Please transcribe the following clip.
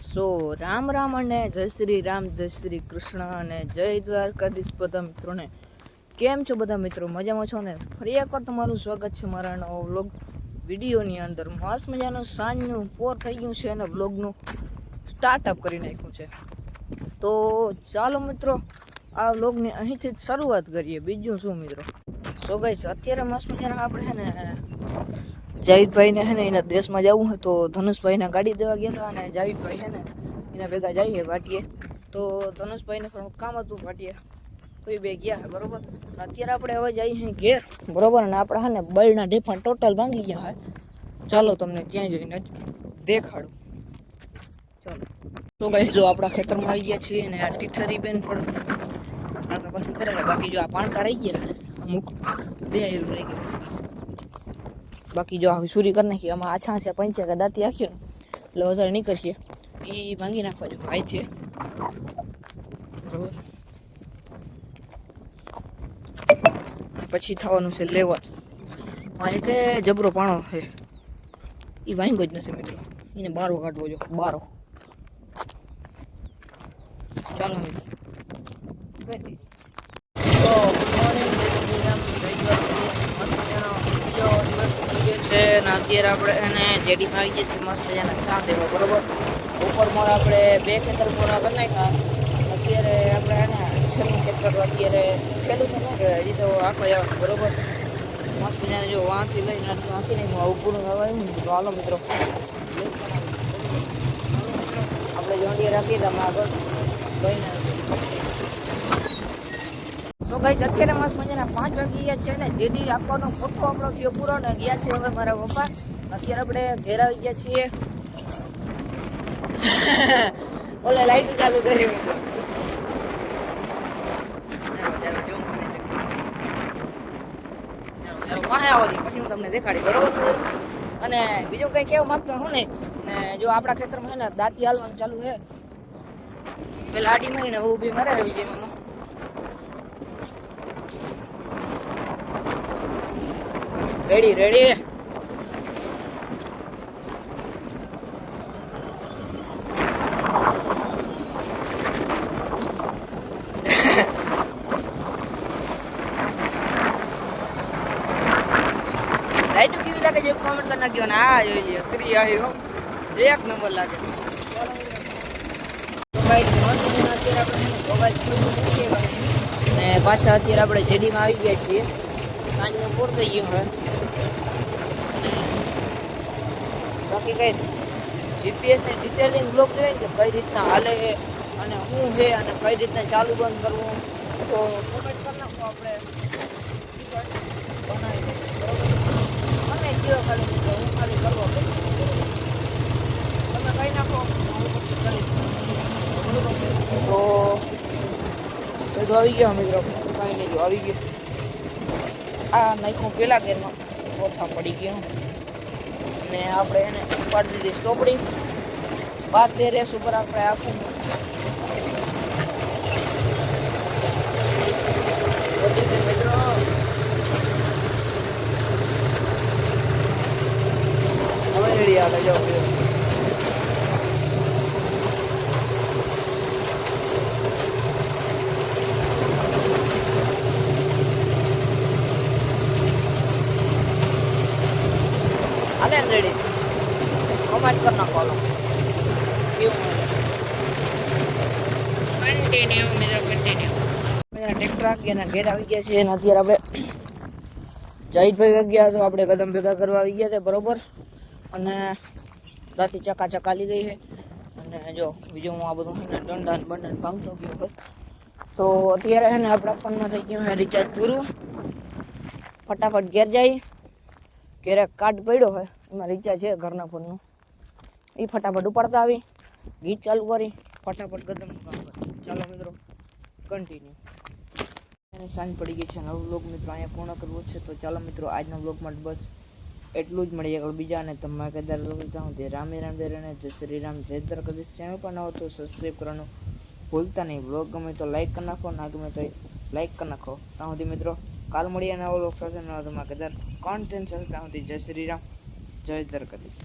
સો રામ રામ અને જય શ્રી રામ, જય શ્રી કૃષ્ણ અને જય દ્વારકાધીશ બધા મિત્રોને. કેમ છો બધા મિત્રો? મજામાં છો ને? ફરી એકવાર તમારું સ્વાગત છે મારા નવો વ્લોગ વિડીયોની અંદર. મસ્ત મજાનું સાંજનું પોર થઈ ગયું છે અને વ્લોગનું સ્ટાર્ટઅપ કરી નાખ્યું છે. તો ચાલો મિત્રો, આ વ્લોગની અહીંથી જ શરૂઆત કરીએ. બીજું શું મિત્રો? સો ગાઈસ, અત્યારે મસ્ત મજાના આપણે છે ને જાહિદભાઈને છે ને એના દેશમાં જવું હોય તો ધનુષભાઈને ગાડી દેવા ગયા હતા અને જાહિદભાઈ છે ને એના ભેગા જઈએ વાટીએ. તો ધનુષભાઈને થોડું કામ હતું વાટીએ તો એ બે ગયા છે બરોબર. અત્યારે આપણે હવે જઈએ ઘેર બરોબર. અને આપણે છે ને બળના ઢેફા ટોટલ ભાંગી ગયા છે. ચાલો તમને ત્યાં જઈને જ દેખાડું. ચાલો તો ગાઈસ, જો આપણા ખેતરમાં આવી ગયા છીએ અને આ ટીઠરી બેન થોડું આગળ પાછું કરે છે. બાકી જો આ પાણકા રહી ગયા અમુક બે રહી ગયા. બાકી જો આવી સુરી કરી નાખી. આમાં આછા આછા પંચે કે દાંતી આખ્યો એટલે વધારે નીકળીએ એ ભાંગી નાખવા જો આઈથી બરોબર. પછી થવાનું છે લેવલ. અહીં કે જબરો પાણો છે એ ભાંગો જ નથી મિત્રો. એને બારો કાઢવો જો બારો. ચાલો મિત્રો. તો મોર્નિંગ જય શ્રી રામ, જય દ્વારકાધીશ. છે ને અત્યારે આપણે એને જેડીમાં આવી ગયા છીએ મસ્ત મજાના ચા દેવા બરોબર. ઉપર મોર આપણે બે ખેતર પૂરા કરી નાખ્યા. અત્યારે આપણે એને છેલ્લું ખેતર અત્યારે છેલ્લું તો ન કહેવાય, હજી તો આખો આવે બરોબર. મસ્ત મજાને જો વાંથી લઈને વાંથી નહીં આવું પૂરું થવાયું તો હાલો મિત્રો આપણે જોંડીએ રાખીએ તમે આગળ કહીને. તો ગાઈસ, અત્યારે મસ્ત મજાના 5 વાગી ગયા છે ને જેથી આપવાનો ફોટો આપણો થયો પૂરો ને ગયા છે હવે મારા પપ્પા. અત્યારે આપણે ઘેર આવી ગયા છીએ. ઓલે લાઈટ ચાલુ કરી મિત્રો. પાસે આવો પછી હું તમને દેખાડી બરોબર. અને બીજું કઈ કેવું માંગતો હું નહીં. ને જો આપણા ખેતરમાં છે ને દાંતી હાલવાનું ચાલુ છે. પેલા આડી મારીને ઊભી મારે આવી જાય. Ready ready. લાઈટ કેવી લાગે છે કોમેન્ટ કરી નાખ્યો ને આ જોઈએ શ્રી આહીરો એક નંબર લાગે. ને પાછા અત્યારે આપણે જેડીમાં આવી ગયા છીએ. સાંજનું પૂર થઈ ગયું હવે. અને બાકી કઈ જીપીએસની ડિટેલિંગ બ્લોક જોઈએ ને કે કઈ રીતના હાલે છે અને શું છે અને કઈ રીતના ચાલુ બંધ કરવું તો કોમેન્ટ કરી નાખો. આપણે બનાવી દઈએ બરોબર. તમે કયો ખાલી મિત્રો, હું ખાલી કરવા તમે કહી નાખો તો બધું આવી ગયો મિત્રો. કાંઈ નહીં જો આવી ગયો. આ નાખ્યું પેલા ગેરમાં ઓછા પડી ગયું ને આપણે એને ઉપાડી દીધી સ્ટોપડી. 12 રેસ ઉપર આપણે આખું વધી ગયું મિત્રો. હવે રેડી હાલે જાઓ મિત્રો. હાલે રેડી કમેન્ટ કરી નાખો. કેવું કન્ટિન્યુ મિત્રો કન્ટિન્યુ. ટ્રેક્ટર આગ્યાના ઘેર આવી ગયા છે અને અત્યારે આપણે જાહિદભાઈ વાગી ગયા તો આપણે કદમ ભેગા કરવા આવી ગયા છે બરોબર. અને દાંતી ચકાલી ગઈ છે. અને જો બીજું હું આ બધું દંડાન બંડન ભાંગતો ગયો હોય તો અત્યારે છે ને આપણા ફોનમાં થઈ ગયું છે રિચાર્જ પૂરું. ફટાફટ ઘેર જાય. ઘેરે કાર્ડ પડ્યો હોય એમાં રિચાર્જ છે ઘરના ફોનનું, એ ફટાફટ ઉપાડતા આવી ગીત ચાલુ કરી ફટાફટ કદમનું કામ કરે. ચાલો મિત્રો કન્ટિન્યુ. સાંજ પડી ગઈ છે. નવો વ્લોગ મિત્રો અહીંયા પૂર્ણ કરવો છે. તો ચાલો મિત્રો આજના વ્લોગમાં બસ એટલું જ. મળીએ આગળ બીજા અને તમારા કદાચ હું તે રામે રામ દેરાને જય શ્રી રામ, જય દ્વારકાધીશ. ચેનલ પર ન હો તો સબસ્ક્રાઈબ કરવાનું ભૂલતા નહીં. વ્લોગ ગમે તો લાઈક કરી નાખો, ના ગમે તો લાઈક કરી નાખો. ત્યાં સુધી મિત્રો કાલ મળીએ નવો વ્લોગ સાથે તમારા કદાચ કોન્ટેન્ટ સાથે. ત્યાં સુધી જય શ્રી રામ, જય દ્વારકાધીશ.